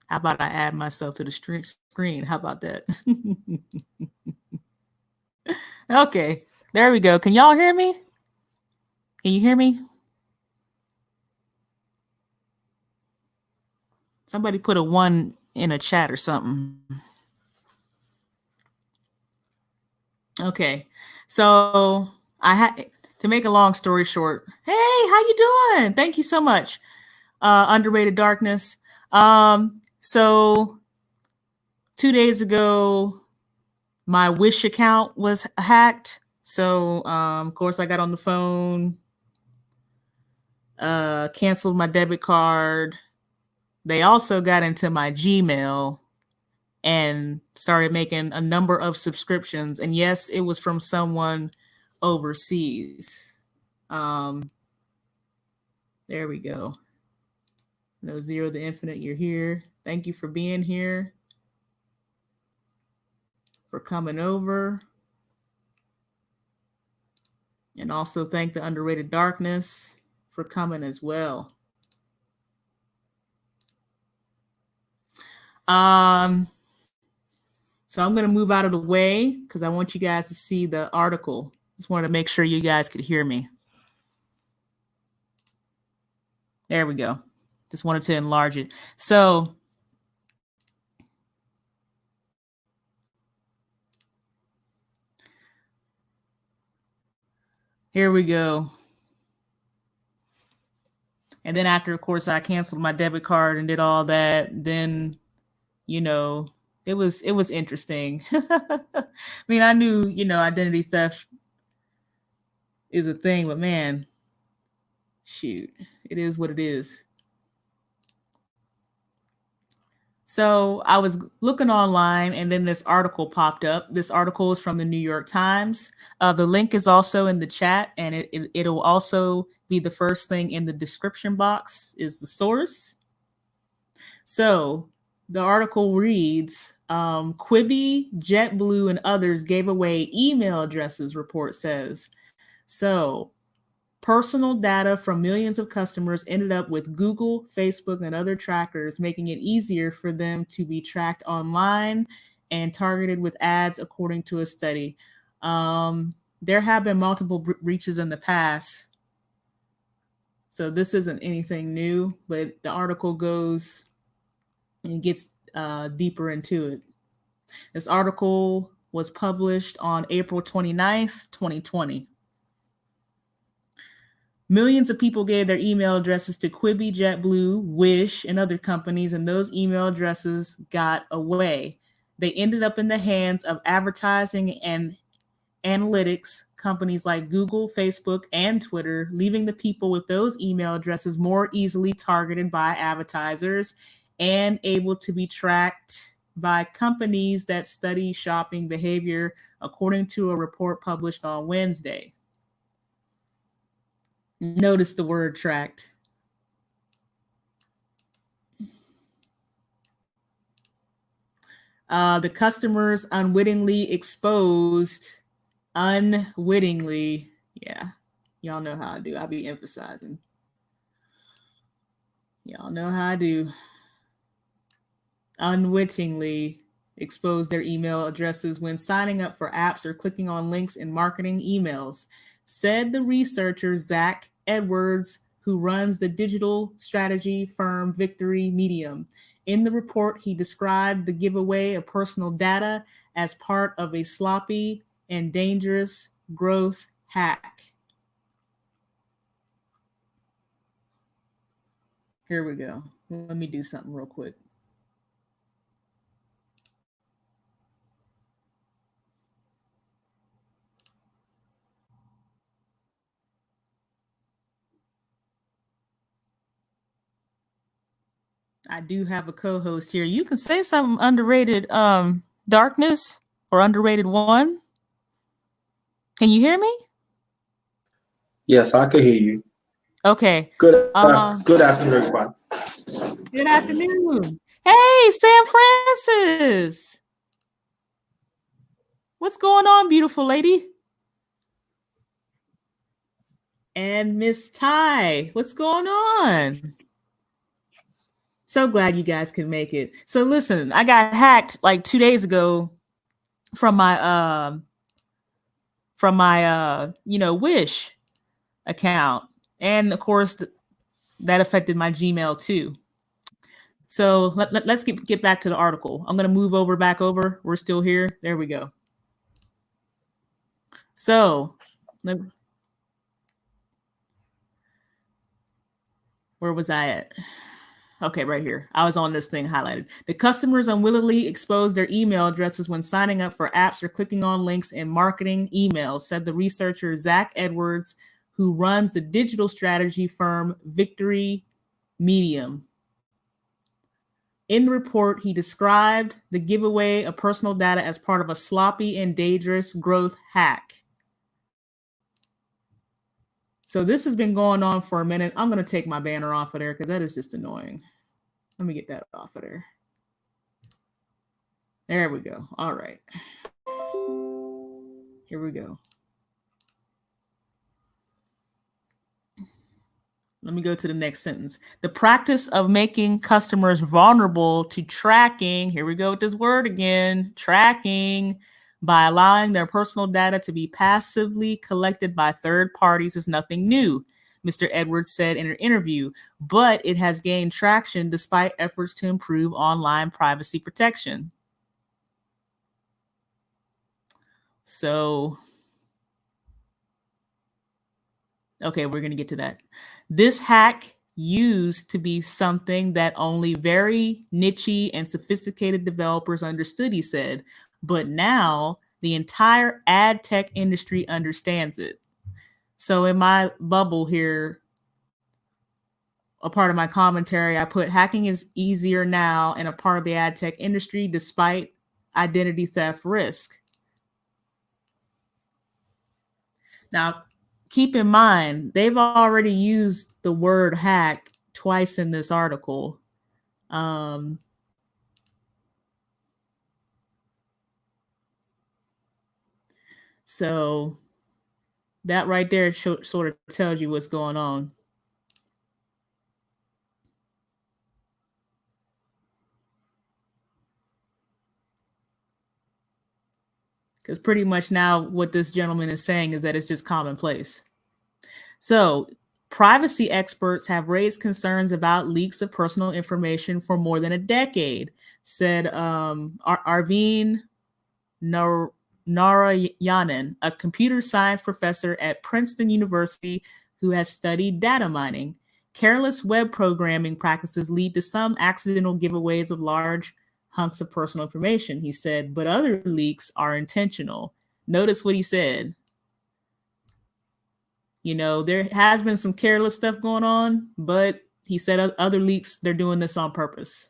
How about I add myself to the screen? How about that? Okay, there we go. Can y'all hear me? Can you hear me? Somebody put a 1 in a chat or something. Okay, so I had to make a long story short. Hey, how you doing? Thank you so much. Underrated Darkness. So 2 days ago, my Wish account was hacked. So of course I got on the phone, canceled my debit card. They also got into my Gmail and started making a number of subscriptions. And yes, it was from someone overseas. There we go. No Zero the Infinite, you're here. Thank you for being here, for coming over. And also thank the Underrated Darkness for coming as well. So I'm going to move out of the way because I want you guys to see the article. Just wanted to make sure you guys could hear me. There we go. Just wanted to enlarge it. So here we go. And then after, of course, I canceled my debit card and did all that. Then, you know, it was interesting. I mean, I knew, you know, identity theft is a thing, but man, shoot, it is what it is. So I was looking online and then this article popped up. This article is from the New York Times. The link is also in the chat, and it'll also be the first thing in the description box is the source. So the article reads, Quibi, JetBlue, and others gave away email addresses, report says. So personal data from millions of customers ended up with Google, Facebook, and other trackers, making it easier for them to be tracked online and targeted with ads, according to a study. There have been multiple breaches in the past, so this isn't anything new, but the article goes and gets deeper into it. This article was published on April 29th, 2020. Millions of people gave their email addresses to Quibi, JetBlue, Wish, and other companies, and those email addresses got away. They ended up in the hands of advertising and analytics companies like Google, Facebook, and Twitter, leaving the people with those email addresses more easily targeted by advertisers and able to be tracked by companies that study shopping behavior, according to a report published on Wednesday. Notice the word tracked. The customers unwittingly exposed. Unwittingly. Yeah. Y'all know how I do. I'll be emphasizing. Y'all know how I do. Unwittingly expose their email addresses when signing up for apps or clicking on links in marketing emails, said the researcher Zach Edwards, who runs the digital strategy firm Victory Medium. In the report, he described the giveaway of personal data as part of a sloppy and dangerous growth hack. Here we go. Let me do something real quick. I do have a co-host here. You can say something, Underrated Darkness or Underrated One. Can you hear me? Yes, I can hear you. Okay. Good afternoon, everybody. Good afternoon. Hey, Sam Francis. What's going on, beautiful lady? And Miss Ty, what's going on? So glad you guys could make it. So listen, I got hacked like 2 days ago from my Wish account. And of course that affected my Gmail too. So let's get back to the article. I'm going to move back over. We're still here. There we go. So where was I at? Okay, right here. I was on this thing highlighted. The customers unwillingly expose their email addresses when signing up for apps or clicking on links in marketing emails, said the researcher Zach Edwards, who runs the digital strategy firm Victory Medium. In the report, he described the giveaway of personal data as part of a sloppy and dangerous growth hack. So this has been going on for a minute. I'm going to take my banner off of there because that is just annoying. Let me get that off of there. There we go. All right. Here we go. Let me go to the next sentence. The practice of making customers vulnerable to tracking, here we go with this word again, tracking, by allowing their personal data to be passively collected by third parties is nothing new, Mr. Edwards said in an interview, but it has gained traction despite efforts to improve online privacy protection. So, okay, we're going to get to that. This hack used to be something that only very niche and sophisticated developers understood, he said, but now the entire ad tech industry understands it. So in my bubble here, a part of my commentary, I put hacking is easier now and a part of the ad tech industry despite identity theft risk. Now, keep in mind, they've already used the word hack twice in this article. So that right there sort of tells you what's going on. Because pretty much now what this gentleman is saying is that it's just commonplace. So privacy experts have raised concerns about leaks of personal information for more than a decade, said Arvind Narayanan, a computer science professor at Princeton University who has studied data mining. Careless web programming practices lead to some accidental giveaways of large hunks of personal information, he said, but other leaks are intentional. Notice what he said. You know, there has been some careless stuff going on, but he said other leaks, they're doing this on purpose.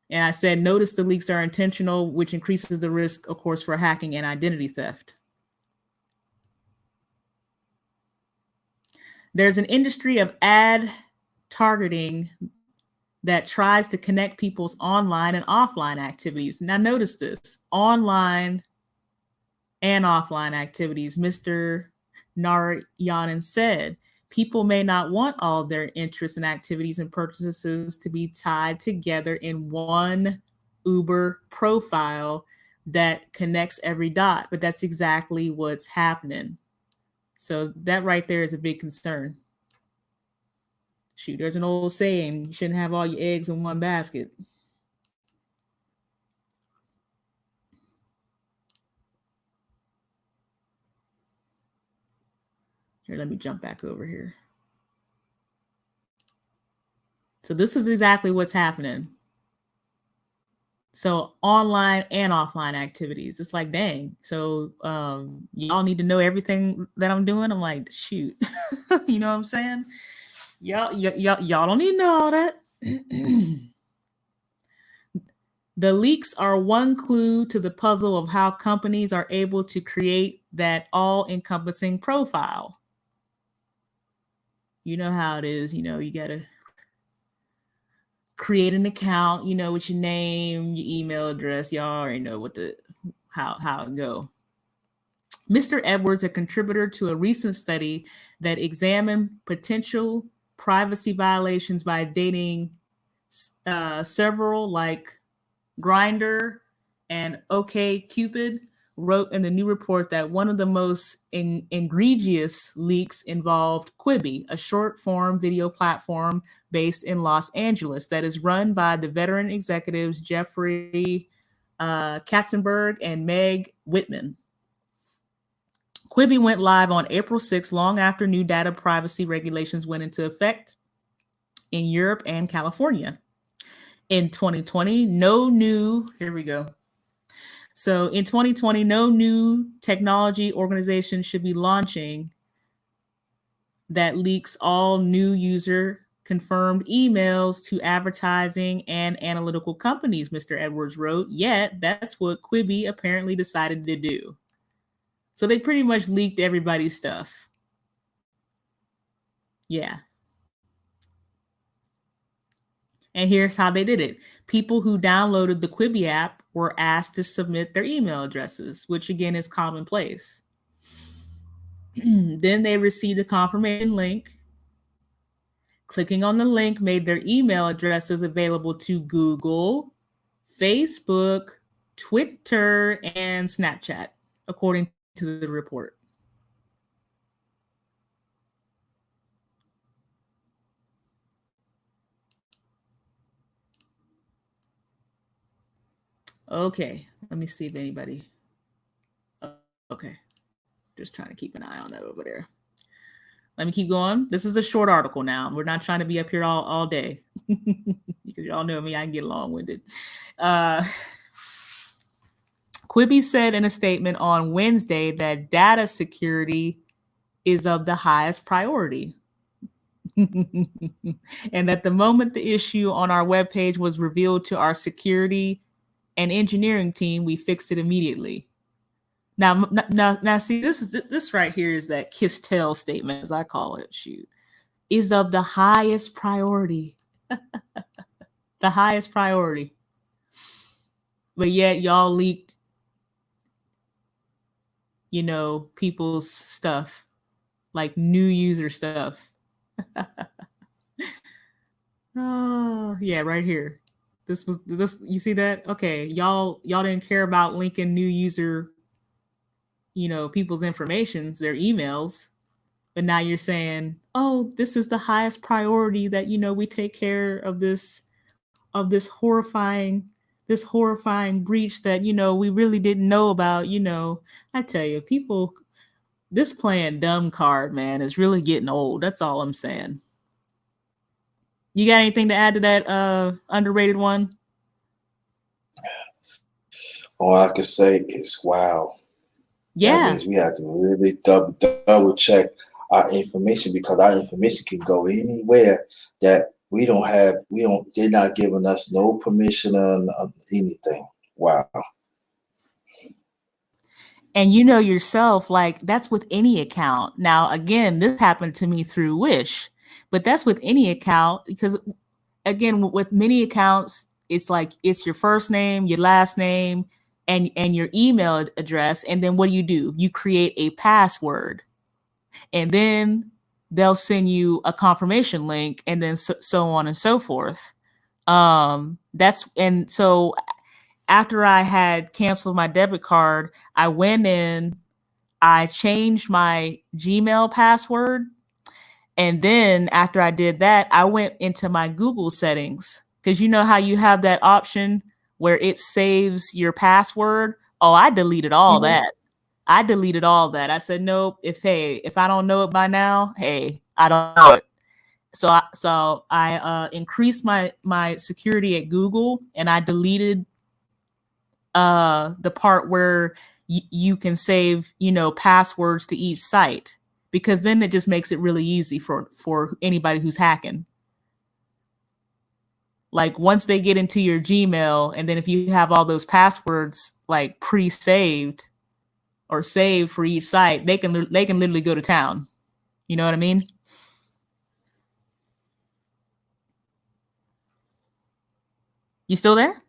And I said, notice the leaks are intentional, which increases the risk, of course, for hacking and identity theft. There's an industry of ad targeting that tries to connect people's online and offline activities. Now, notice this, online and offline activities. Mr. Narayanan said, people may not want all their interests and activities and purchases to be tied together in one Uber profile that connects every dot, but that's exactly what's happening. So that right there is a big concern. Shoot, there's an old saying, you shouldn't have all your eggs in one basket. Here, let me jump back over here. So this is exactly what's happening. So online and offline activities. It's like, dang. So y'all need to know everything that I'm doing. I'm like, shoot. You know what I'm saying? Y'all don't need to know all that. The leaks are one clue to the puzzle of how companies are able to create that all-encompassing profile. You know how it is. You know, you got to create an account, you know, with your name, your email address. Y'all already know how it go. Mr. Edwards, a contributor to a recent study that examined potential privacy violations by dating several like Grindr and OkCupid, wrote in the new report that one of the most egregious leaks involved Quibi, a short-form video platform based in Los Angeles that is run by the veteran executives Jeffrey Katzenberg and Meg Whitman. Quibi went live on April 6, long after new data privacy regulations went into effect in Europe and California. In 2020, here we go. So in 2020, no new technology organization should be launching that leaks all new user confirmed emails to advertising and analytical companies, Mr. Edwards wrote. Yet that's what Quibi apparently decided to do. So they pretty much leaked everybody's stuff. Yeah. And here's how they did it. People who downloaded the Quibi app were asked to submit their email addresses, which again is commonplace. Then they received a confirmation link. Clicking on the link made their email addresses available to Google, Facebook, Twitter, and Snapchat, according to the report. Okay, let me see if anybody. Okay, just trying to keep an eye on that over there. Let me keep going. This is a short article now. We're not trying to be up here all day. Because y'all know me, I can get long-winded. Quibi said in a statement on Wednesday that data security is of the highest priority. And that the moment the issue on our webpage was revealed to our security and engineering team, we fixed it immediately. Now, see, this right here is that kiss tell statement, as I call it. Shoot, is of the highest priority, the highest priority. But yet, y'all leaked, people's stuff, like new user stuff. Oh, yeah, right here. This. You see that? Okay, y'all didn't care about linking new user. People's informations, their emails, but now you're saying, oh, this is the highest priority that, we take care of this horrifying breach that, we really didn't know about. I tell you, people, this playing dumb card, man, is really getting old. That's all I'm saying. You got anything to add to that underrated one? All I can say is, wow. Yeah. That means we have to really double check our information, because our information can go anywhere that they're not giving us no permission on anything. Wow. And yourself, like, that's with any account. Now, again, this happened to me through Wish, but that's with any account, because again, with many accounts, it's like, it's your first name, your last name, and your email address. And then what do? You create a password, and then they'll send you a confirmation link, and then so on and so forth. So after I had canceled my debit card, I went in, I changed my Gmail password. And then after I did that, I went into my Google settings, because you know how you have that option where it saves your password. Oh, I deleted all that. I deleted all that. I said, nope. If I don't know it by now, hey, I don't know it. So I increased my security at Google, and I deleted the part where you can save, passwords to each site, because then it just makes it really easy for anybody who's hacking. Like, once they get into your Gmail, and then if you have all those passwords like pre-saved or saved for each site, they can literally go to town. You know what I mean? You still there?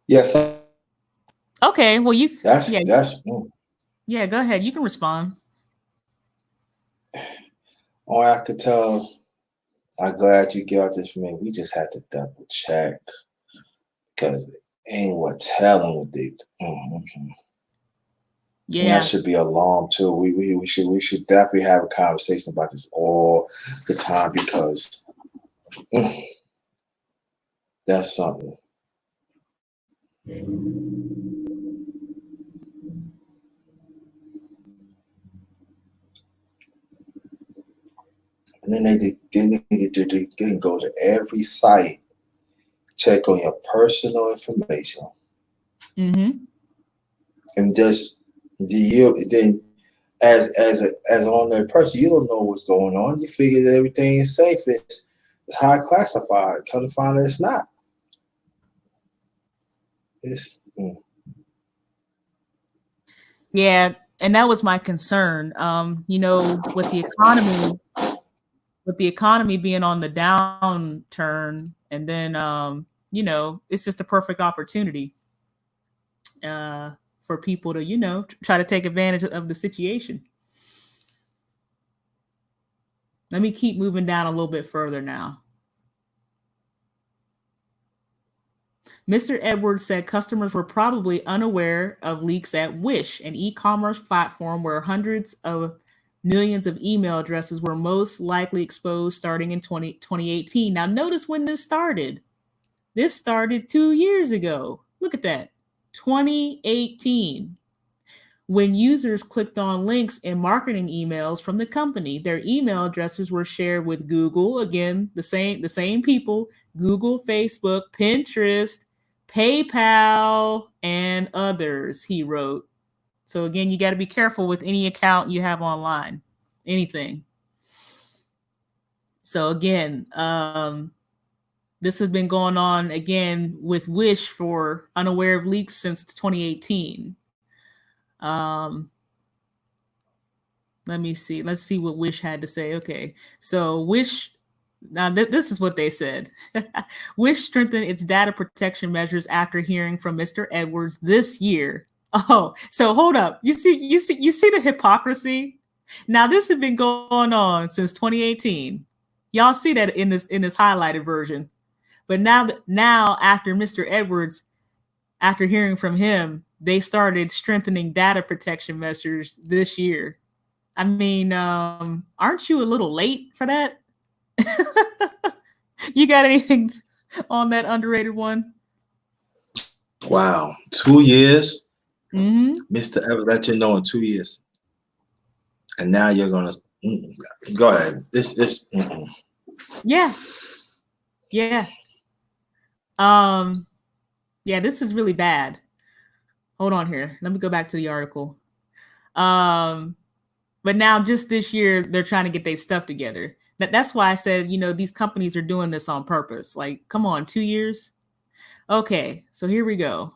Yes. Okay. Well, that's yeah. Go ahead. You can respond. All I could tell, I'm glad you got this from me. We just had to double check because ain't what telling what they. Yeah, and that should be alarm too. We should definitely have a conversation about this all the time because that's something. And then they can go to every site, check on your personal information, and just then as an ordinary person, you don't know what's going on. You figure that everything is safe. It's high classified. Come to find out it's not. Yeah, and that was my concern. With the economy being on the downturn, and then it's just a perfect opportunity for people to try to take advantage of the situation. Let me keep moving down a little bit further now. Mr. Edwards said customers were probably unaware of leaks at Wish, an e-commerce platform where hundreds of millions of email addresses were most likely exposed starting in 2018. Now, notice when this started. This started 2 years ago. Look at that. 2018. When users clicked on links in marketing emails from the company, their email addresses were shared with Google, again, the same people, Google, Facebook, Pinterest, PayPal, and others, he wrote. So again, you got to be careful with any account you have online, anything. So again, this has been going on again with Wish for unaware of leaks since 2018. Let me see. Let's see what Wish had to say. Okay. So Wish, now this is what they said. Wish strengthened its data protection measures after hearing from Mr. Edwards this year. Oh, so hold up. You see the hypocrisy? Now this has been going on since 2018. Y'all see that in this highlighted version. But now after Mr. Edwards, after hearing from him, they started strengthening data protection measures this year. I mean, aren't you a little late for that? You got anything on that underrated one? Wow, 2 years, Mr. Evans let you know in 2 years, and now you're gonna go ahead. This. Yeah. Yeah, this is really bad. Hold on here. Let me go back to the article. But now just this year, they're trying to get their stuff together. That's why I said, these companies are doing this on purpose. Like, come on, 2 years? Okay, so here we go.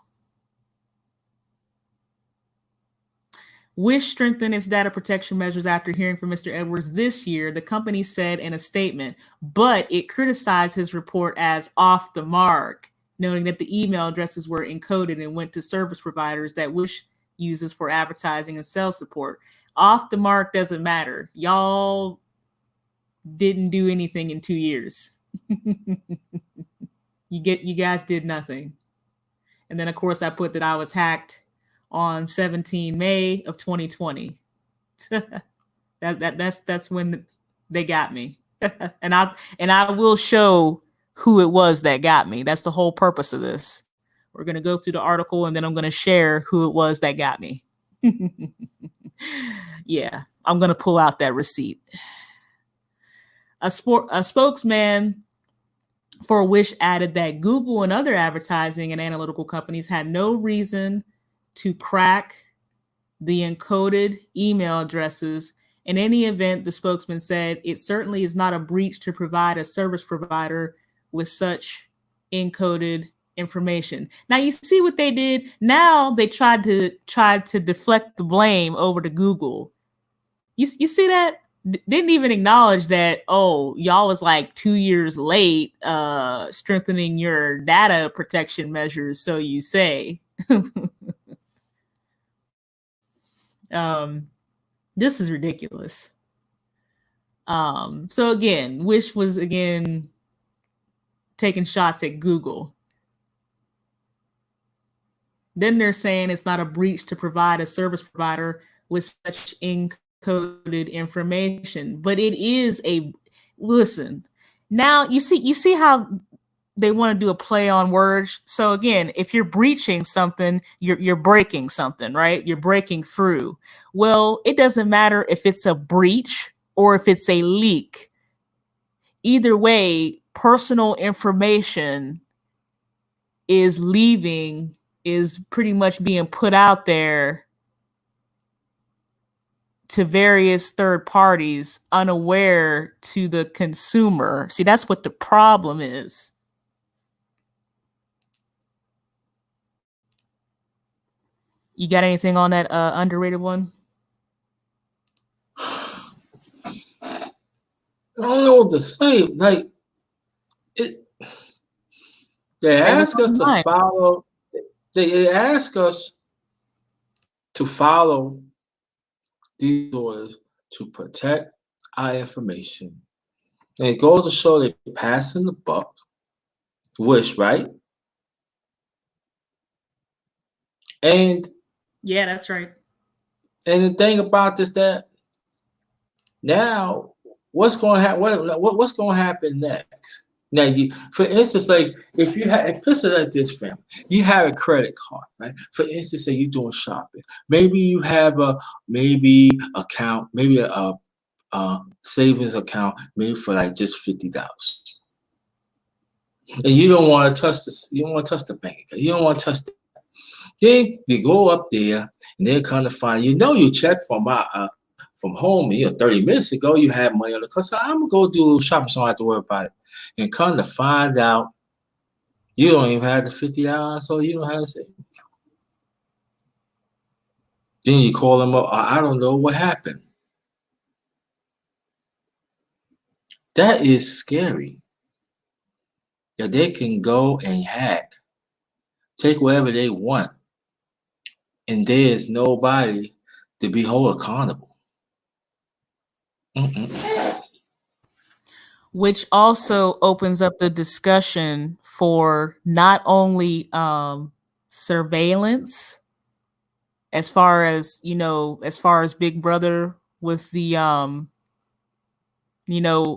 Wish strengthened its data protection measures after hearing from Mr. Edwards this year, the company said in a statement, but it criticized his report as off the mark, noting that the email addresses were encoded and went to service providers that Wish uses for advertising and sales support. Off the mark doesn't matter. Y'all didn't do anything in 2 years. You guys did nothing. And then of course I put that I was hacked on 17 May of 2020. That's when they got me. and I will show who it was that got me. That's the whole purpose of this. We're going to go through the article and then I'm going to share who it was that got me. Yeah, I'm going to pull out that receipt. A spokesman for Wish added that Google and other advertising and analytical companies had no reason to crack the encoded email addresses. In any event, the spokesman said, it certainly is not a breach to provide a service provider with such encoded information. Now you see what they did. Now they tried to deflect the blame over to Google. You see that? Didn't even acknowledge that, oh, y'all was like 2 years late strengthening your data protection measures, so you say. This is ridiculous. So again, Wish was again taking shots at Google. Then they're saying it's not a breach to provide a service provider with such encoded information, but it is a listen. Now you see how they want to do a play on words. So again, if you're breaching something, you're breaking something, right? You're breaking through. Well, it doesn't matter if it's a breach or if it's a leak. Either way, personal information is pretty much being put out there to various third parties unaware to the consumer. See, that's what the problem is. You got anything on that underrated one? I don't know what to say. Like they ask us to follow. They ask us to follow these orders to protect our information. And it goes to show they're passing the buck. Wish, right? And yeah, that's right. And the thing about this, that now what's going to happen? What's going to happen next? Now, for instance, like if you have, especially like this family, you have a credit card, right? For instance, say you're doing shopping. Maybe you have a account, maybe a savings account, maybe for like just $50. And you don't want to touch this. You don't want to touch the bank account. You don't want to touch that. Then you go up there, and they're kind of find. You check from home. 30 minutes ago, you had money on the card. So I'm gonna go do shopping, so I don't have to worry about it. And come to find out, you don't even have the $50, so you don't have to save. Then you call them up. I don't know what happened. That is scary. That they can go and hack, take whatever they want, and there is nobody to be held accountable. Which also opens up the discussion for not only surveillance, as far as Big Brother with the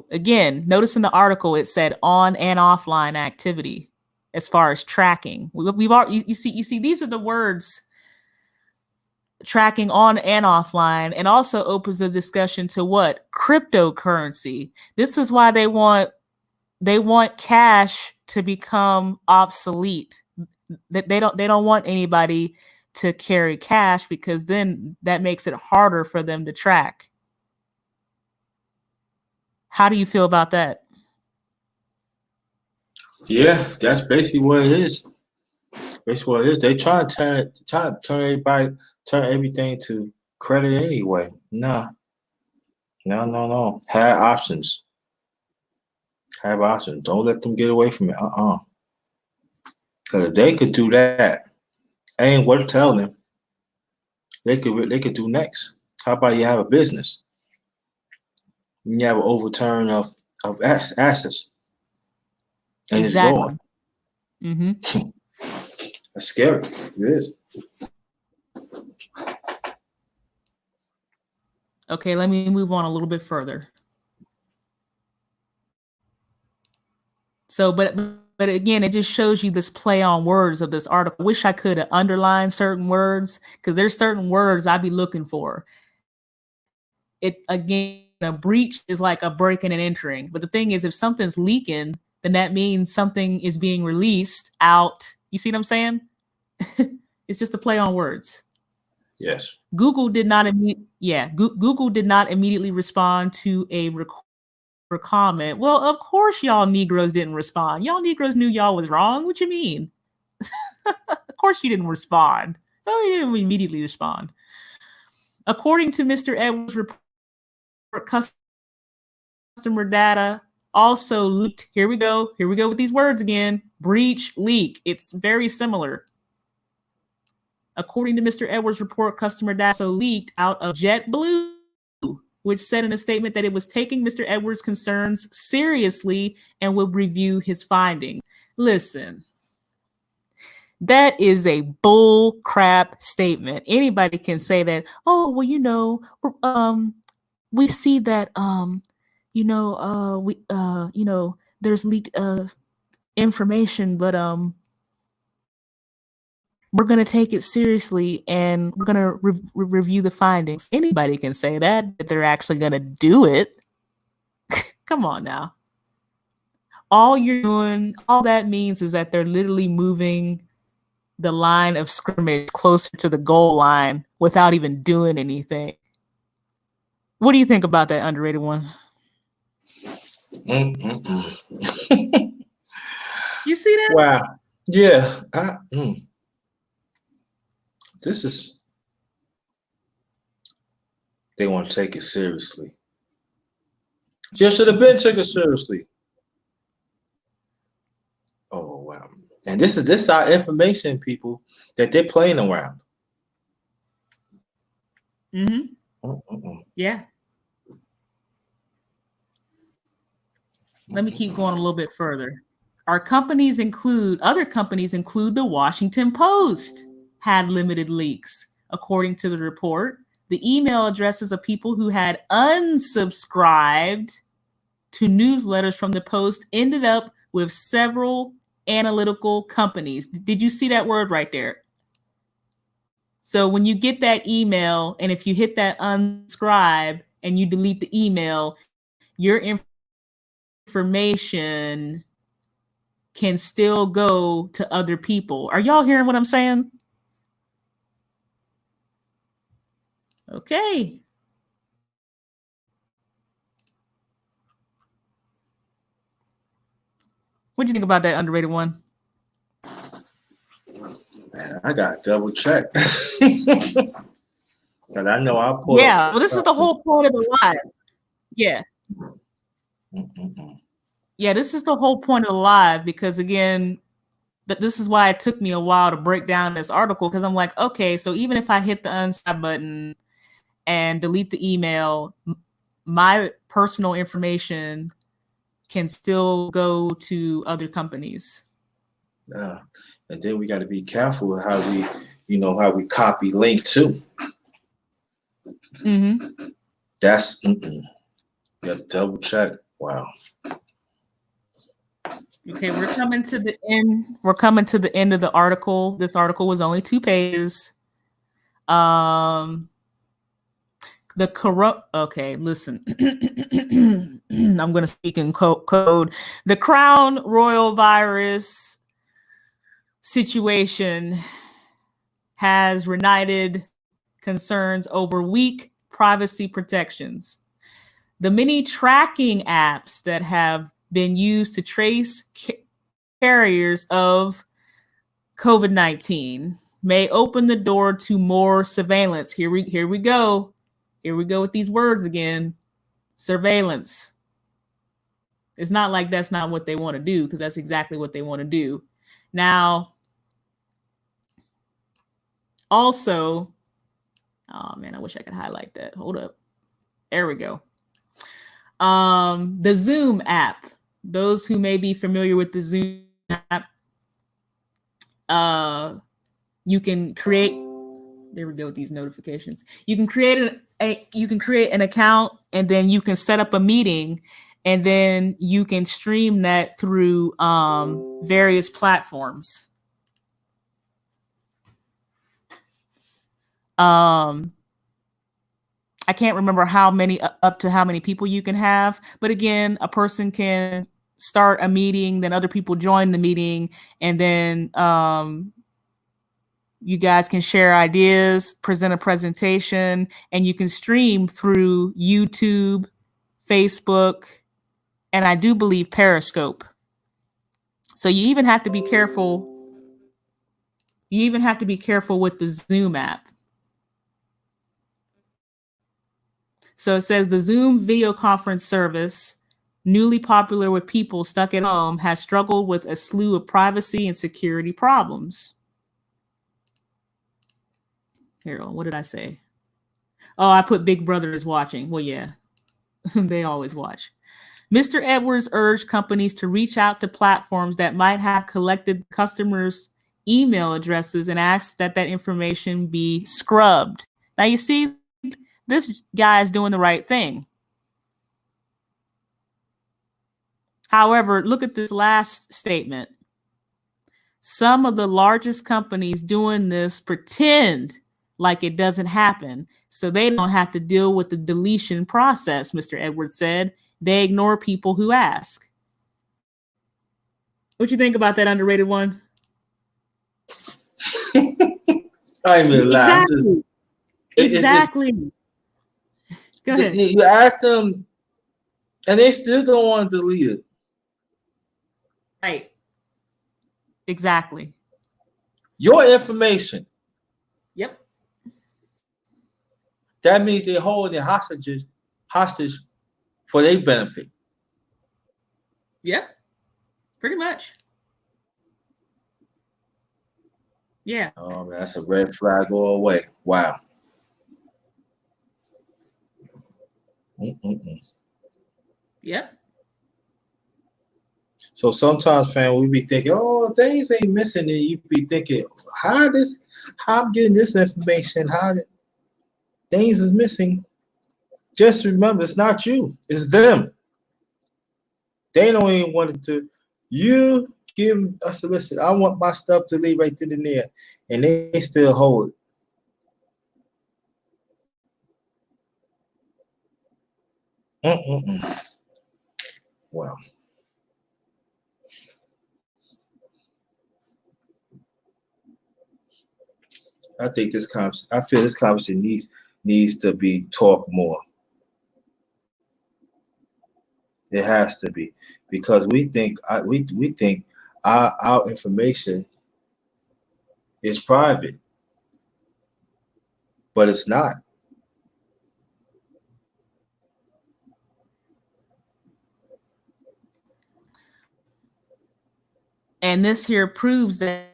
again, notice in the article it said on and offline activity as far as tracking. We've already, you see these are the words, tracking on and offline, and also opens the discussion to what? Cryptocurrency. This is why they want cash to become obsolete. They don't want anybody to carry cash, because then that makes it harder for them to track. How do you feel about that? Yeah, that's basically what it is. Basically what it is. They try to turn everything to credit anyway. No. Have options. Have options. Don't let them get away from it. Because if they could do that, ain't worth telling them. They could do next. How about you have a business? You have an overturn of assets. And exactly. It's gone. That's scary. It is. Okay, let me move on a little bit further. So, but again, it just shows you this play on words of this article. I wish I could have underlined certain words, because there's certain words I'd be looking for. It, again, a breach is like a breaking and entering. But the thing is, if something's leaking, then that means something is being released out. You see what I'm saying? It's just a play on words. Yes. Google did not Google did not immediately respond to a comment. Well, of course y'all Negroes didn't respond. Y'all Negroes knew y'all was wrong. What you mean? Of course you didn't respond. Oh, you didn't immediately respond. According to Mr. Edwards' report, customer data also leaked. Here we go with these words again. Breach, leak. It's very similar. According to Mr. Edwards' report, customer data also leaked out of JetBlue, which said in a statement that it was taking Mr. Edwards' concerns seriously and would review his findings. Listen, that is a bull crap statement. Anybody can say that, oh, well, we see that, there's leaked information, but we're going to take it seriously and we're going to review the findings. Anybody can say that, but they're actually going to do it. Come on now. All you're doing, all that means is that they're literally moving the line of scrimmage closer to the goal line without even doing anything. What do you think about that underrated one? You see that? Wow. Yeah. This is, they want to take it seriously. You should have been taken seriously. Oh, wow. And this is our information, people, that they're playing around. Yeah. Let me keep going a little bit further. Other companies include the Washington Post had limited leaks. According to the report, the email addresses of people who had unsubscribed to newsletters from the Post ended up with several analytical companies. Did you see that word right there? So when you get that email, and if you hit that unsubscribe and you delete the email, your information can still go to other people. Are y'all hearing what I'm saying? Okay. What do you think about that underrated one? Man, I got to double check. Because I know I'll pull up. Well, this is the whole point of the live. Yeah. Yeah, this is the whole point of the live, because again, this is why it took me a while to break down this article, because I'm like, okay, so even if I hit the unsubscribe button and delete the email, my personal information can still go to other companies. And then we got to be careful with how we copy link too. That's you got to double check. Wow. Okay, we're coming to the end. We're coming to the end of the article. This article was only 2 pages. Okay, listen. I'm going to speak in code. The Crown Royal virus situation has reignited concerns over weak privacy protections. The many tracking apps that have been used to trace carriers of COVID-19 may open the door to more surveillance. Here we go. Here we go with these words again. Surveillance. It's not like that's not what they want to do, because that's exactly what they want to do. Now, also, oh man, I wish I could highlight that. Hold up. There we go. The Zoom app. Those who may be familiar with the Zoom app, you can create. There we go with these notifications. You can create an account, and then you can set up a meeting, and then you can stream that through various platforms. I can't remember up to how many people you can have, but again, a person can start a meeting, then other people join the meeting, and then you guys can share ideas, present a presentation, and you can stream through YouTube, Facebook, and I do believe Periscope. So you even have to be careful. You even have to be careful with the Zoom app. So it says the Zoom video conference service, newly popular with people stuck at home, has struggled with a slew of privacy and security problems. Here, what did I say? Oh, I put Big Brother is watching. Well, yeah, they always watch. Mr. Edwards urged companies to reach out to platforms that might have collected customers' email addresses and ask that information be scrubbed. Now, you see, this guy is doing the right thing. However, look at this last statement. Some of the largest companies doing this pretend like it doesn't happen, so they don't have to deal with the deletion process, Mr. Edwards said. They ignore people who ask. What you think about that underrated one? I ain't even lie. Exactly. Exactly. Go ahead. You ask them, and they still don't want to delete it. Right. Exactly. Your information. Yep. That means they're holding hostage for their benefit. Yep. Pretty much. Yeah. Oh man, that's a red flag all away. Wow. Yep. So sometimes, fam, we be thinking, oh, things ain't missing, and you be thinking, how I'm getting this information, things is missing. Just remember, it's not you, it's them. They don't even want it to. You give us a listen. I want my stuff to leave right then and there, and they still hold it. Wow. I think I feel this conversation needs to be talked more. It has to be, because we think our information is private, but it's not. And this here proves that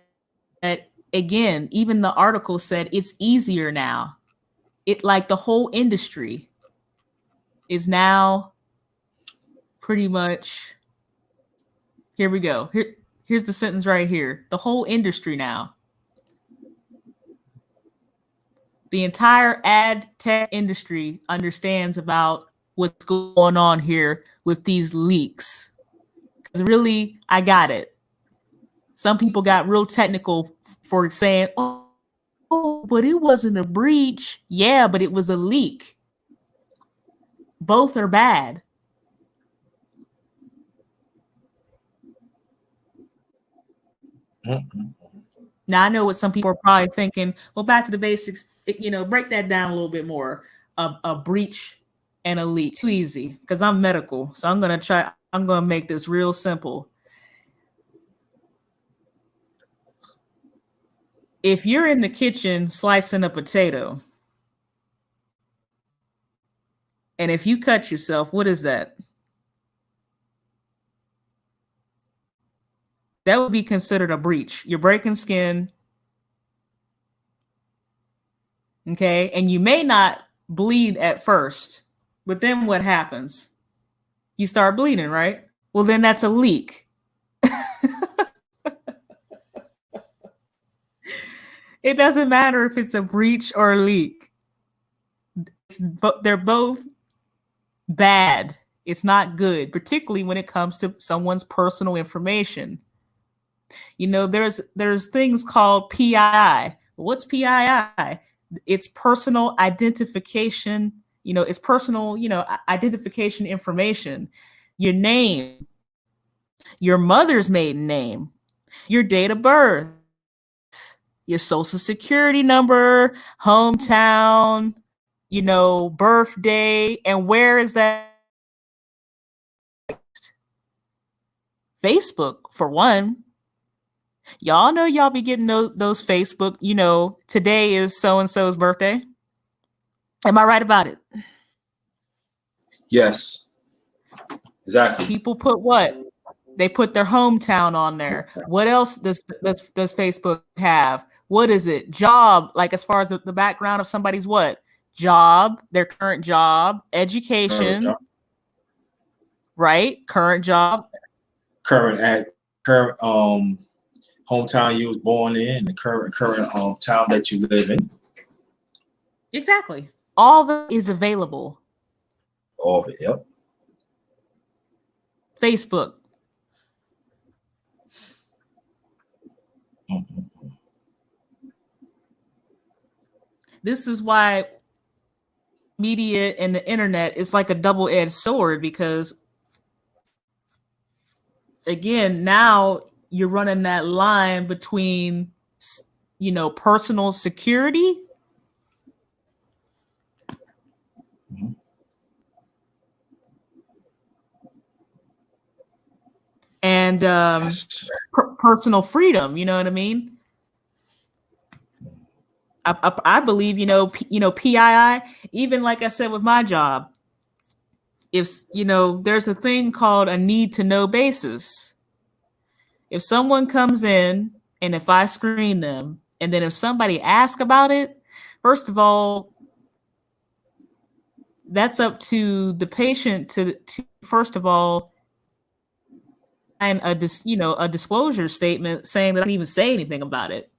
again, even the article said it's easier now. It, like, the whole industry is now pretty much, here we go. Here's the sentence right here. The whole industry now. The entire ad tech industry understands about what's going on here with these leaks. Because really, I got it. Some people got real technical for saying, oh, but it wasn't a breach. Yeah, but it was a leak. Both are bad. Now, I know what some people are probably thinking. Well, back to the basics, break that down a little bit more. A breach and a leak. Too easy, because I'm medical. So I'm going to make this real simple. If you're in the kitchen slicing a potato, and if you cut yourself, what is that? That would be considered a breach. You're breaking skin. Okay. And you may not bleed at first, but then what happens? You start bleeding, right? Well, then that's a leak. It doesn't matter if it's a breach or a leak. They're both bad. It's not good, particularly when it comes to someone's personal information. There's things called PII. What's PII? It's personal identification. It's personal, identification information. Your name, your mother's maiden name, your date of birth, your social security number, hometown, birthday, and where is that? Facebook, for one. Y'all know y'all be getting those Facebook, today is so-and-so's birthday. Am I right about it? Yes. Exactly. People put what? They put their hometown on there. What else does Facebook have? What is it? Job, like as far as the background of somebody's what? job, their current job, education, right? Current job, current hometown you was born in, the current town that you live in. Exactly. All of it is available. All of it, yep. Facebook. Mm-hmm. This is why media and the internet is like a double-edged sword, because again, now you're running that line between, you know, personal security and personal freedom. You know what I mean? I believe, you know, PII, even like I said with my job, if, you know, there's a thing called a need to know basis. If someone comes in and if I screen them, and then if somebody asks about it, first of all, that's up to the patient to first of all, and a disclosure statement saying that I don't even say anything about it.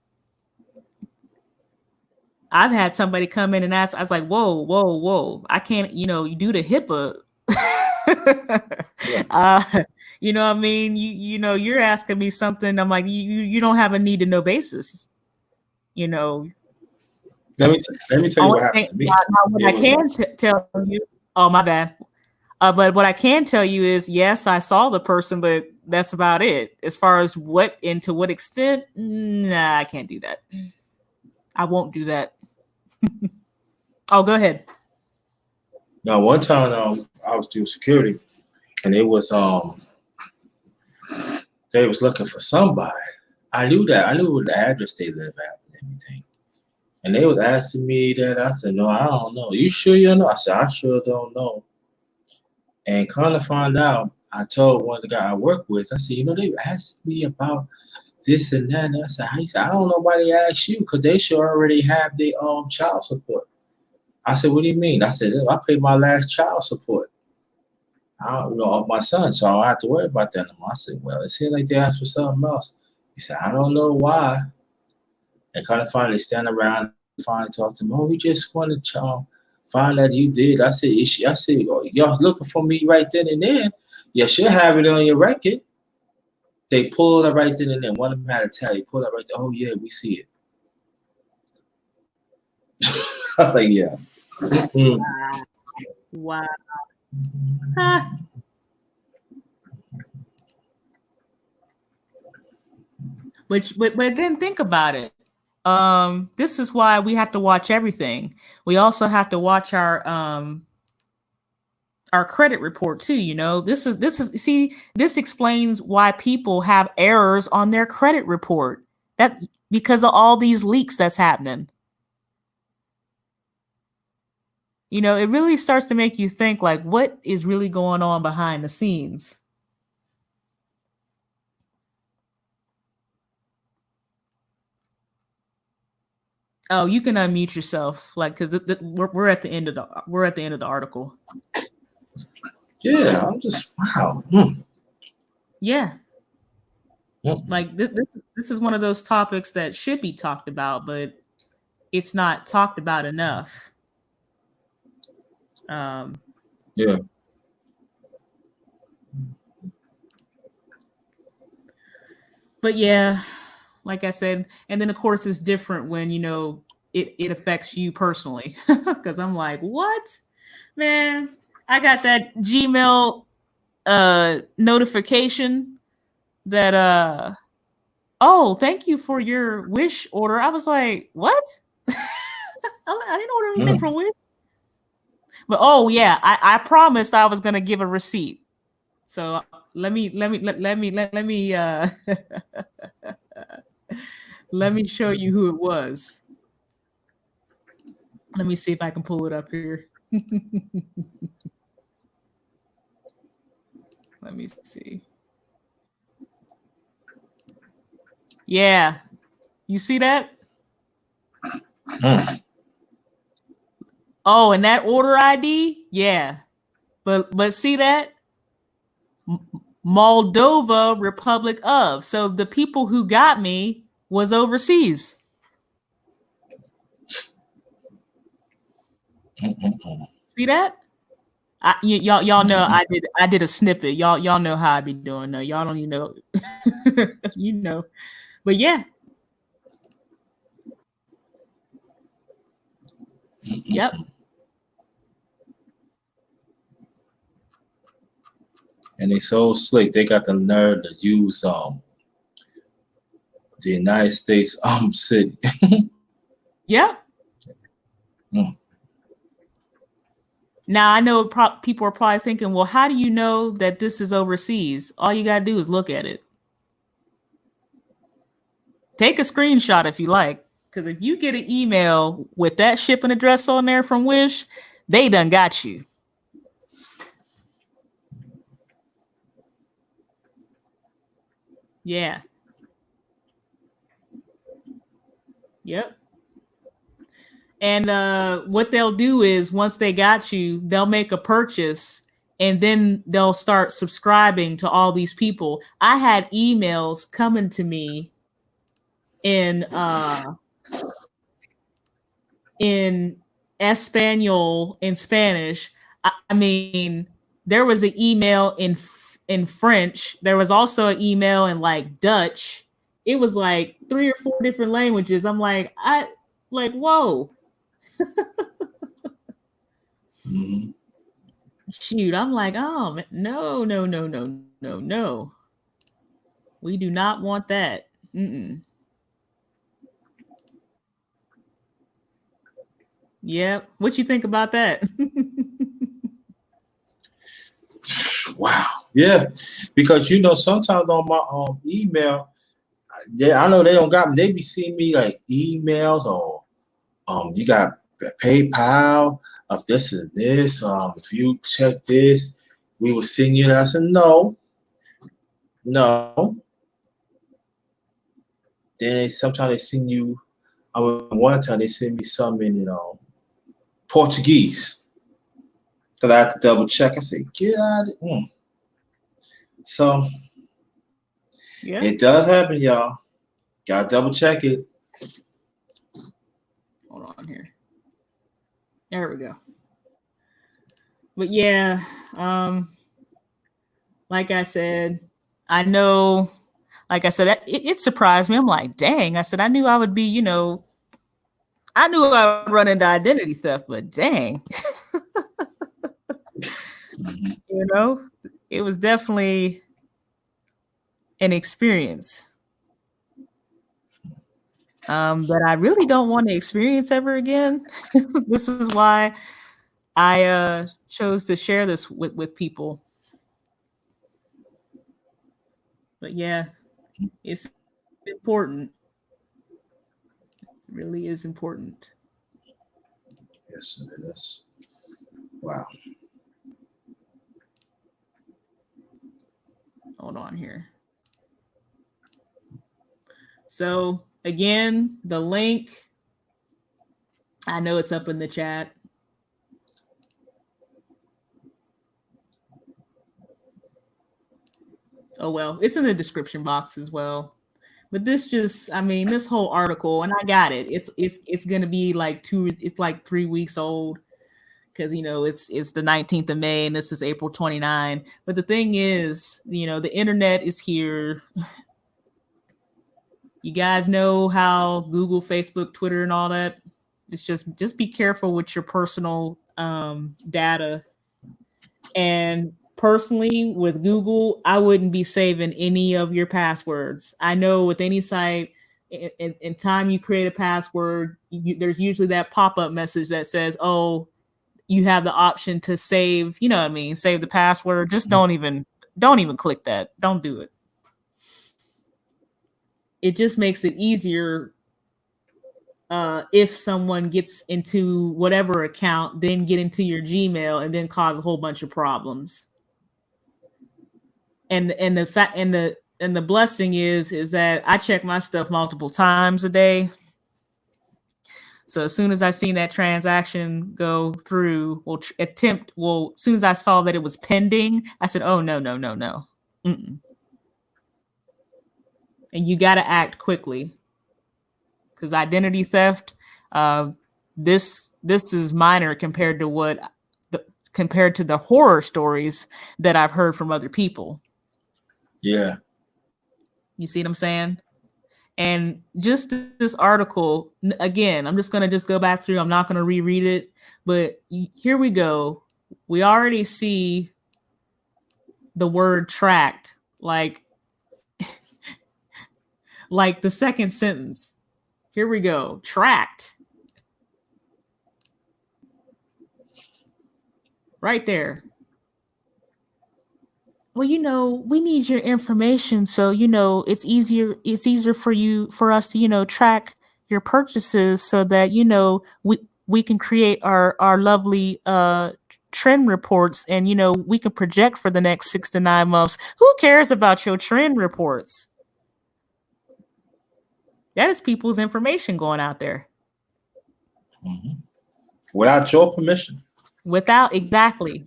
I've had somebody come in and ask, I was like, whoa, I can't, you know, you do the HIPAA. You know what I mean? You know, you're asking me something. I'm like, you don't have a need to know basis. You know. Let me tell you what happened to me. What I can tell you, oh my bad. But what I can tell you is, yes, I saw the person, but that's about it. As far as what and to what extent, nah, I can't do that. I won't do that. Oh, go ahead. Now, one time I was doing security, and it was they was looking for somebody. I knew what the address they live at and everything. And they was asking me that. I said, no, I don't know. You sure you know? I said, I sure don't know. And kind of find out, I told one of the guys I work with, I said, you know, they asked me about this and that. And I said, I don't know why they asked you, because they should already have their child support. I said, what do you mean? I said, I paid my last child support. Of my son, so I don't have to worry about that anymore. I said, well, it seems like they asked for something else. He said, I don't know why. And kind of finally stand around, finally talk to him. Oh, we just wanted to find that you did. I said, oh, y'all looking for me right then and there. You should have it on your record. They pulled it right then and there. One of them had to tell you, pull it right there. Oh, yeah, we see it. I was like, yeah. Wow. Huh. But then think about it. This is why we have to watch everything. We also have to watch our credit report too. You know, this explains why people have errors on their credit report. That because of all these leaks that's happening. You know, it really starts to make you think, like, what is really going on behind the scenes? Oh, you can unmute yourself, like, because we're at the end of the article. Yeah, I'm just wow. Yeah, like this is one of those topics that should be talked about, but it's not talked about enough. Yeah. But yeah, like I said, and then of course it's different when, you know, it affects you personally, because I'm like, what, man? I got that Gmail notification that oh, thank you for your Wish order. I was like, what? I didn't order anything from Wish. But oh yeah, I promised I was gonna give a receipt. So let me let me show you who it was. Let me see if I can pull it up here. Let me see. Yeah. You see that? Oh, and that order ID, yeah. But see that Moldova Republic of. So the people who got me was overseas. See that? Y'all know I did a snippet. Y'all know how I be doing. No, y'all don't even know. You know. But yeah. Yep. And they so slick. They got the nerve to use the United States city. Yep. Now I know people are probably thinking, well, how do you know that this is overseas? All you gotta do is look at it. Take a screenshot if you like, because if you get an email with that shipping address on there from Wish, they done got you. Yeah. Yep. And what they'll do is once they got you, they'll make a purchase and then they'll start subscribing to all these people. I had emails coming to me in Espanol, in Spanish. I mean, there was an email in French. There was also an email in like Dutch. It was like 3 or 4 different languages. I'm like, whoa. Mm-hmm. Shoot, I'm like, oh no. We do not want that. Mm-mm. Yep. What you think about that? Wow. Yeah, because sometimes on my email, yeah, I know they don't got me. They be seeing me like emails or you got PayPal of this and this. If you check this, we will send you that. I said no. Then sometimes they send you. One time they send me something in Portuguese that I have to double check. I say get out of it. So Yeah. it does happen, y'all. Gotta double check it. Hold on here. There we go. But yeah, like I said, I know, like I said, it surprised me. I'm like, dang, I said, I knew I would be, I knew I would run into identity theft, but dang, it was definitely an experience that I really don't want to experience ever again. This is why I chose to share this with people. But yeah, it's important. It really is important. Yes, it is. Wow. Hold on here. So again, the link, I know it's up in the chat. Oh well, it's in the description box as well. But this whole article, and I got it. It's gonna be like it's like 3 weeks old because it's the 19th of May and this is April 29. But the thing is, the internet is here. You guys know how Google, Facebook, Twitter, and all that. It's just be careful with your personal data. And personally, with Google, I wouldn't be saving any of your passwords. I know with any site, in time you create a password, there's usually that pop-up message that says, "Oh, you have the option to save." You know what I mean? Save the password. Just don't even click that. Don't do it. It just makes it easier if someone gets into whatever account, then get into your Gmail and then cause a whole bunch of problems. And the fact and the blessing is that I check my stuff multiple times a day. So as soon as I seen that transaction go through, as soon as I saw that it was pending, I said, oh, no, no, no, no. Mm-mm. And you got to act quickly, because identity theft, this is minor compared to compared to the horror stories that I've heard from other people. Yeah. You see what I'm saying? And just this article, again, I'm just going to just go back through. I'm not going to reread it, but here we go. We already see the word tracked, like the second sentence. Here we go. Tracked. Right there. Well, we need your information, so it's easier for us to track your purchases, so that we can create our lovely trend reports, and we can project for the next 6 to 9 months. Who cares about your trend reports? That is people's information going out there. Mm-hmm. Without your permission. Exactly.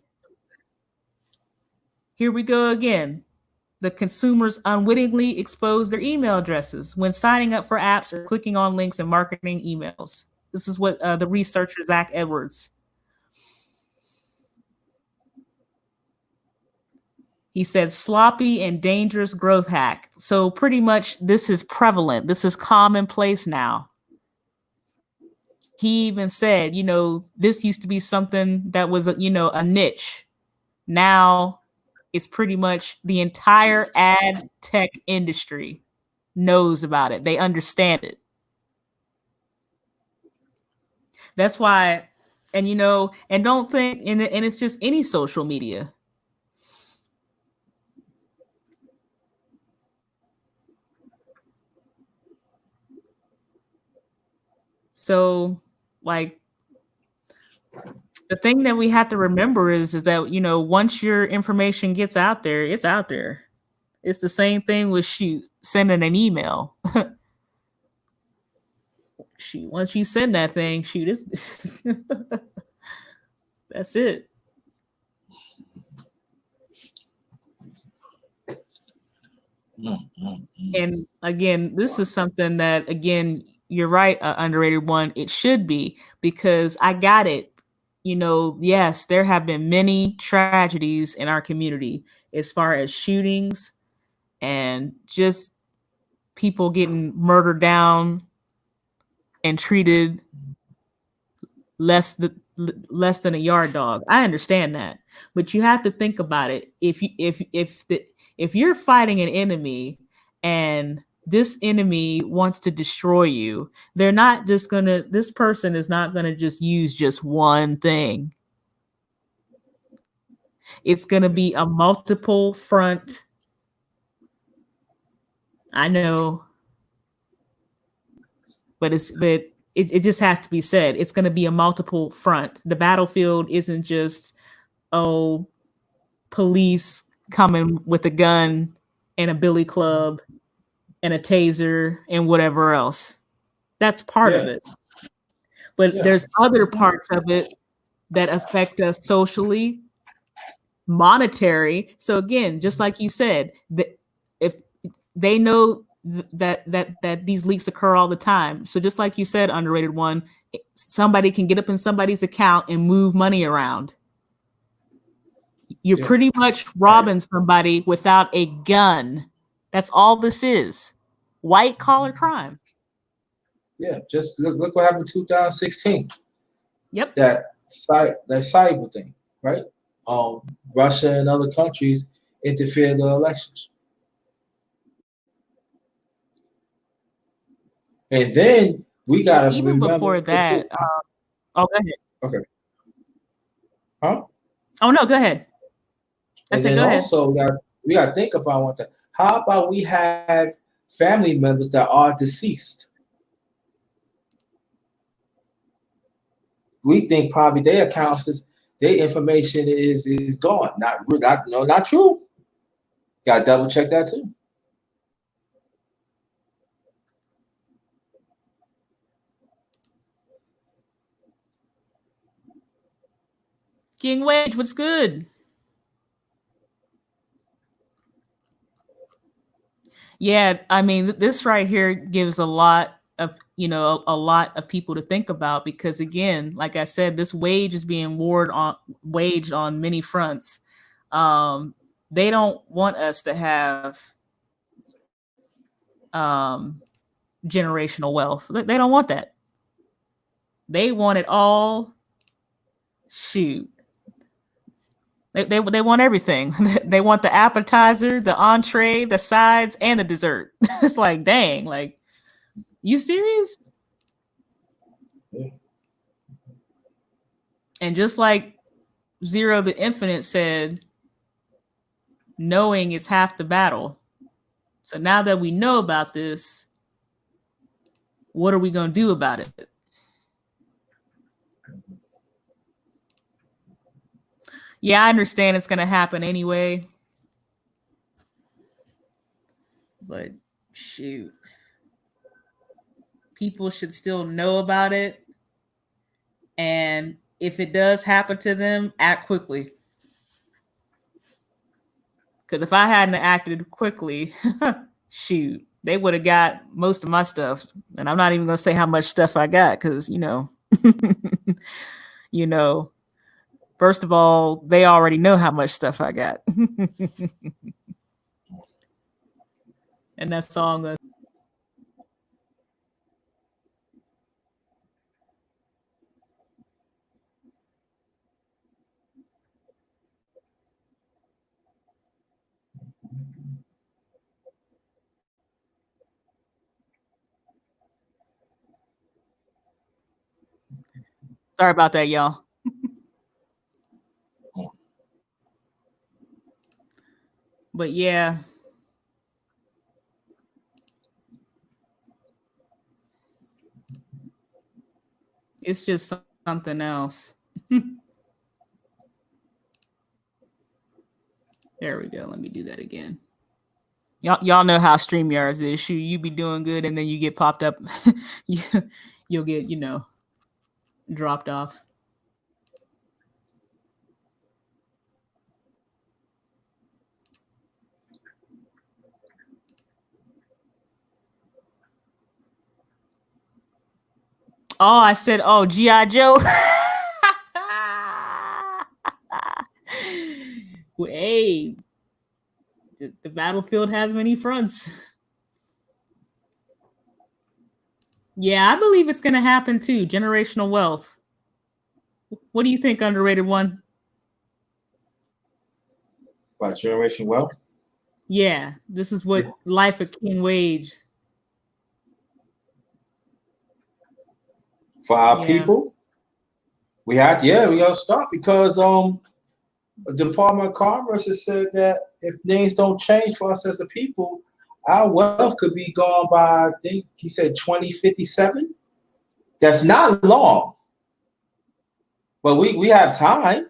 Here we go again. The consumers unwittingly expose their email addresses when signing up for apps or clicking on links in marketing emails. This is what the researcher Zach Edwards. He said, sloppy and dangerous growth hack. So pretty much this is prevalent. This is commonplace now. He even said, this used to be something that was, a niche. Now it's pretty much the entire ad tech industry knows about it. They understand it. That's why, and don't think, and it's just any social media. So, like, the thing that we have to remember is that, once your information gets out there, it's out there. It's the same thing with sending an email. Once you send that thing, that's it. And again, this is something that, again, you're right, underrated one. It should be, because I got it. Yes, there have been many tragedies in our community as far as shootings and just people getting murdered down and treated less than a yard dog. I understand that, but you have to think about it. If you're fighting an enemy and this enemy wants to destroy you, this person is not gonna just use just one thing. It's gonna be a multiple front. I know, but it just has to be said. It's going to be a multiple front. The battlefield isn't just, police coming with a gun and a billy club and a taser and whatever else. That's part of it. But there's other parts of it that affect us socially, monetary. So again, just like you said, if they know that these leaks occur all the time. So just like you said, underrated one, somebody can get up in somebody's account and move money around. You're pretty much robbing somebody without a gun. That's all this is. White collar crime. Yeah, just look what happened in 2016. Yep. That cyber thing, right? Russia and other countries interfered in the elections. And then we got to even before that. Go ahead. Okay. Huh? Oh no, go ahead. And then also we got to think about one thing. How about we have family members that are deceased? We think probably their accounts, their information is gone. Not true. Got to double check that too. King Wage, what's good? Yeah, I mean, this right here gives a lot of, a lot of people to think about, because again, like I said, this wage is being waged on many fronts. They don't want us to have generational wealth. They don't want that. They want it all. Shoot. They want everything. They want the appetizer, the entree, the sides, and the dessert. It's like, dang, like, you serious? Yeah. And just like Zero the Infinite said, knowing is half the battle. So now that we know about this, what are we going to do about it? Yeah, I understand it's going to happen anyway. But shoot. People should still know about it. And if it does happen to them, act quickly. Because if I hadn't acted quickly, shoot, they would have got most of my stuff. And I'm not even going to say how much stuff I got, because, first of all, they already know how much stuff I got. And that's all I'm going to. Sorry about that, y'all. But yeah. It's just something else. There we go. Let me do that again. Y'all know how StreamYards is. You be doing good, and then you get popped up. You'll get, dropped off. Oh, I said, oh, G.I. Joe. Well, hey, the battlefield has many fronts. Yeah, I believe it's going to happen too. Generational wealth. What do you think, underrated one? About generational wealth? Yeah, this is what life of King Wage. For our people, we got to stop, because the Department of Commerce has said that if things don't change for us as a people, our wealth could be gone by, I think he said 2057. That's not long, but we have time.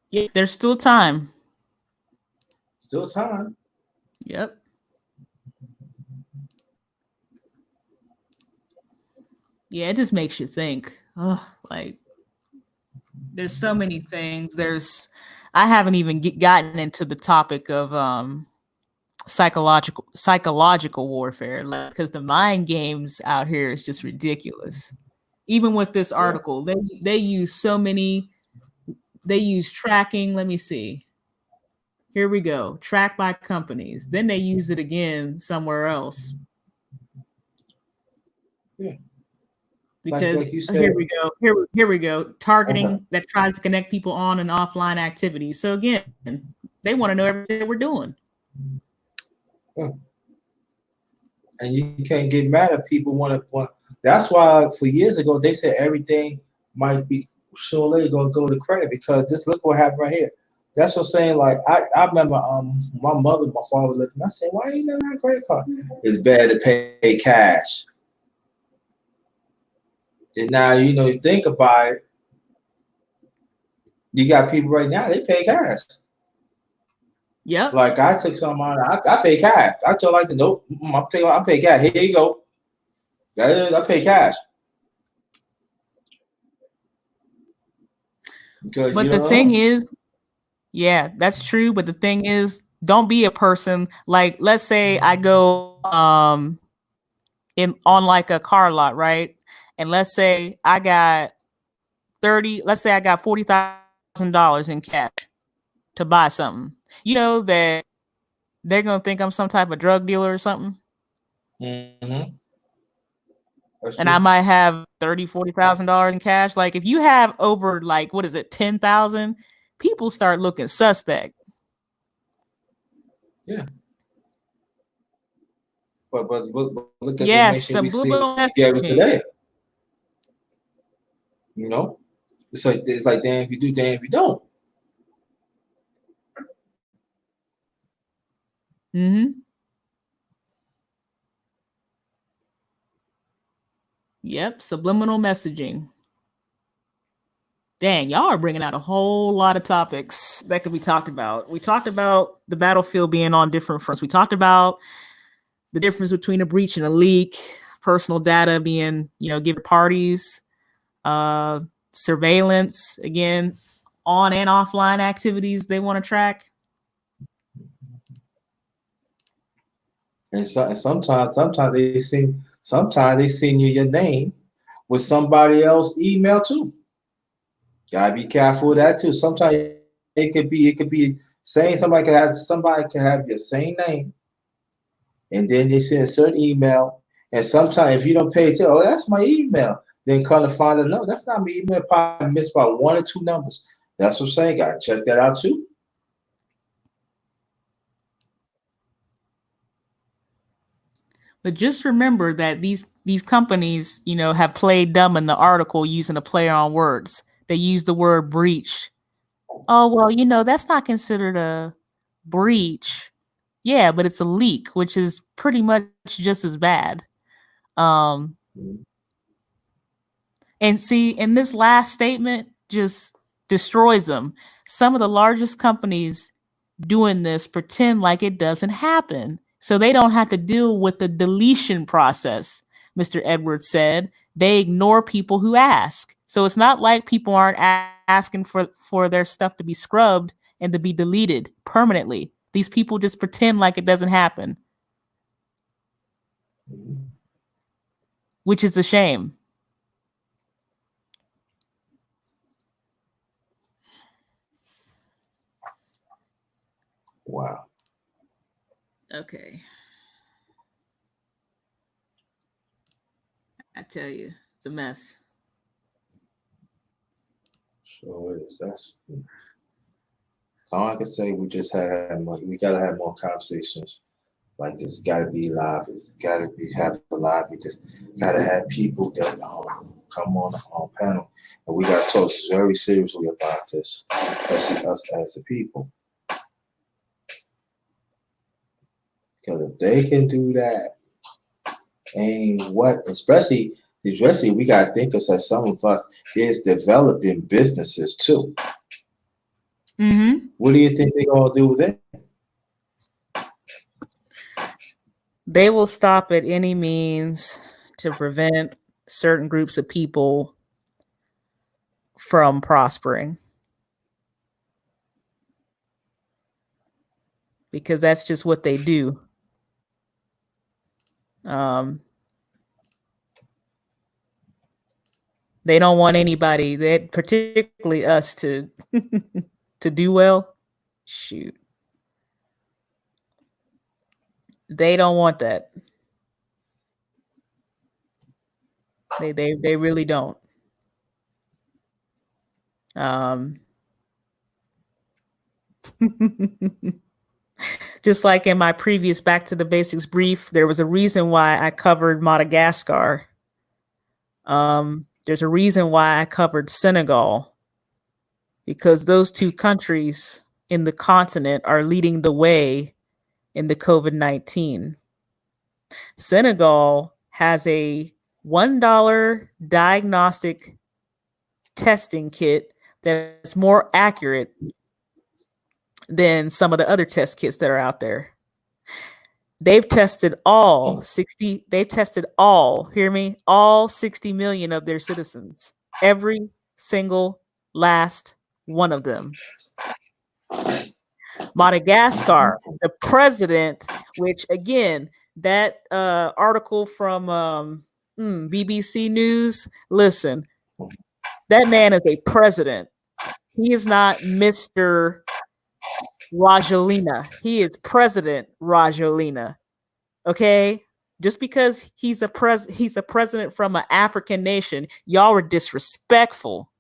Yeah, there's still time. Still time. Yep. Yeah, it just makes you think. Oh, like, there's so many things. I haven't even gotten into the topic of psychological warfare, because the mind games out here is just ridiculous. Even with this article, they use so many. They use tracking. Let me see. Here we go. Track by companies. Then they use it again somewhere else. Yeah. Because like you said, here we go. Here we go. Targeting that tries to connect people on and offline activities. So again, they want to know everything we're doing. Yeah. And you can't get mad at people want. That's why for years ago they said everything might be sooner or later going to go to credit, because just look what happened right here. That's what I'm saying. Like I remember my mother, my father looking. I said, why you never had a credit card? It's better to pay cash. And now you think about it. You got people right now, they pay cash. Yep. Like I took some money, I pay cash. I told like, nope, I pay cash. Here you go. I pay cash. Because But you the don't thing know. is, yeah, that's true. But the thing is, don't be a person like, let's say I go in on like a car lot, right? And let's say I got $40,000 in cash to buy something. You know that they're gonna think I'm some type of drug dealer or something. Mm-hmm. That's And I true. might have $40,000 in cash. Like if you have over like what is it, 10,000, people start looking suspect. Yeah. But look at the Yes, information we see subliminal together messaging. today. You know, it's like damn if you do, damn if you don't. Mm-hmm. Yep, subliminal messaging. Dang, y'all are bringing out a whole lot of topics that could be talked about. We talked about the battlefield being on different fronts. We talked about the difference between a breach and a leak, personal data being, given to parties, uh, surveillance, again, on and offline activities they want to track. And sometimes they send you your name with somebody else email too. Gotta be careful with that too. Sometimes it could be saying somebody can have your same name, and then they send a certain email. And sometimes if you don't pay attention, oh, that's my email. Then come to find out, no, that's not my email. Probably missed by one or two numbers. That's what I'm saying. Gotta check that out too. But just remember that these companies, have played dumb in the article using a play on words. They use the word breach. Oh, well, that's not considered a breach. Yeah, but it's a leak, which is pretty much just as bad. Um, and see, and this last statement just destroys them. Some of the largest companies doing this pretend like it doesn't happen. So they don't have to deal with the deletion process, Mr. Edwards said. They ignore people who ask. So it's not like people aren't asking for their stuff to be scrubbed and to be deleted permanently. These people just pretend like it doesn't happen, which is a shame. Wow. Okay. I tell you, it's a mess. Sure is. That's all I can say. We just had more. We gotta have more conversations like this. It's gotta be live. It's gotta be have live. We just gotta have people that come on panel, and we gotta talk very seriously about this, especially us as a people. Because if they can do that, and especially we gotta think of that some of us is developing businesses too. Mm-hmm. What do you think they're gonna do then? They will stop at any means to prevent certain groups of people from prospering, because that's just what they do. Um, they don't want anybody, that particularly us, to to do well. Shoot, they don't want that. They really don't. Um, just like in my previous Back to the Basics brief, there was a reason why I covered Madagascar. There's a reason why I covered Senegal, because those two countries in the continent are leading the way in the COVID-19. Senegal has a $1 diagnostic testing kit that's more accurate than some of the other test kits that are out there. They've tested all 60, they've tested all, hear me, all 60 million of their citizens. Every single last one of them. Madagascar, the president, which again, that article from BBC News, listen, that man is a president. He is not Mr. Rajoelina. He is President Rajoelina. Okay? Just because he's a president from an African nation, y'all were disrespectful.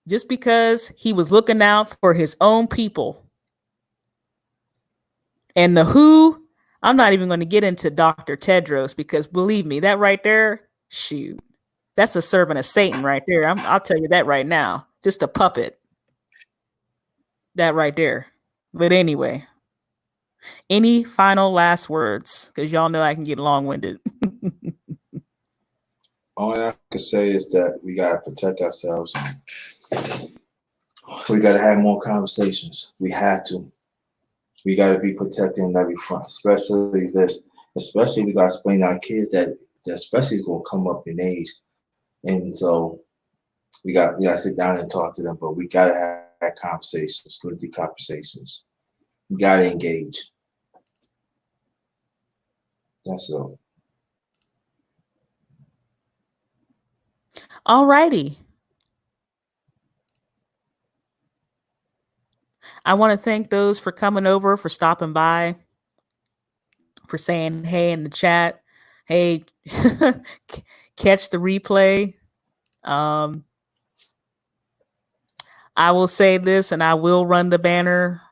Just because he was looking out for his own people. And the WHO, I'm not even going to get into Dr. Tedros, because believe me, that right there, shoot, that's a servant of Satan right there. I'll tell you that right now. Just a puppet. That right there. But anyway, any final last words? Because y'all know I can get long-winded. All I can say is that we got to protect ourselves. We got to have more conversations. We have to. We got to be protected in every front, especially this. Especially we got to explain to our kids that especially is going to come up in age, and so we got to sit down and talk to them. But we got to have conversations, lengthy conversations. We got to engage. That's all. All righty. I want to thank those for coming over, for stopping by, for saying hey in the chat. Hey, catch the replay. I will say this, and I will run the banner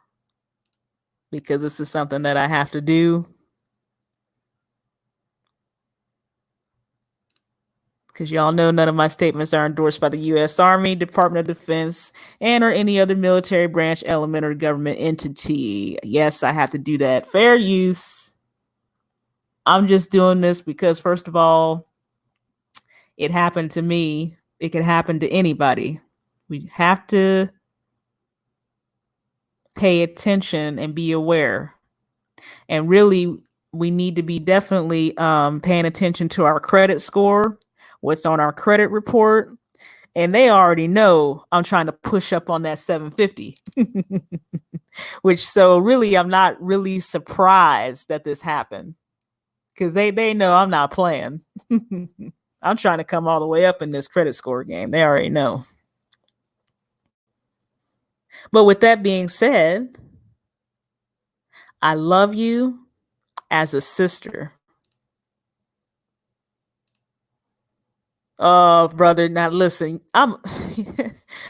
because this is something that I have to do. Because y'all know none of my statements are endorsed by the U.S. Army, Department of Defense, and or any other military branch, element, or government entity. Yes, I have to do that. Fair use. I'm just doing this because, first of all, it happened to me. It can happen to anybody. We have to pay attention and be aware. And really, we need to be definitely paying attention to our credit score, what's on our credit report. And they already know I'm trying to push up on that 750. Which, so really, I'm not really surprised that this happened. Because they know I'm not playing. I'm trying to come all the way up in this credit score game. They already know. But with that being said, I love you as a sister. Oh, brother, now listen, I'm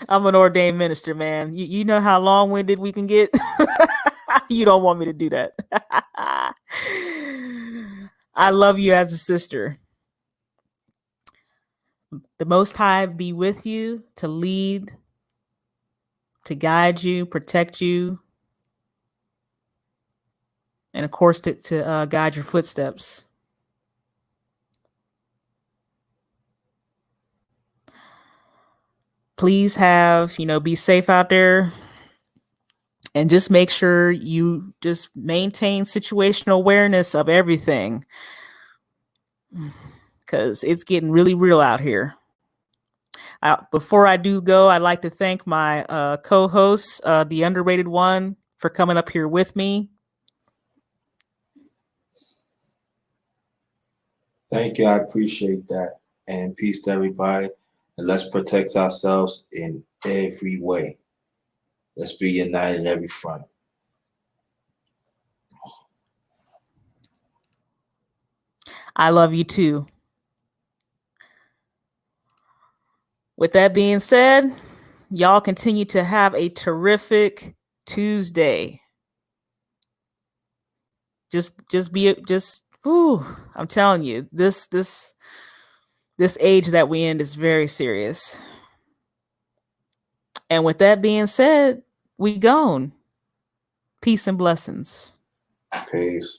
an ordained minister, man. You know how long-winded we can get? You don't want me to do that. I love you as a sister. The Most High be with you to lead, to guide you, protect you, and of course to guide your footsteps. Please be safe out there, and just make sure you just maintain situational awareness of everything, because it's getting really real out here. Before I do go, I'd like to thank my co-host, the underrated one, for coming up here with me. Thank you. I appreciate that. And peace to everybody. And let's protect ourselves in every way. Let's be united in every front. I love you too. With that being said, y'all continue to have a terrific Tuesday. I'm telling you, this age that we in is very serious. And with that being said, we gone. Peace and blessings. Peace.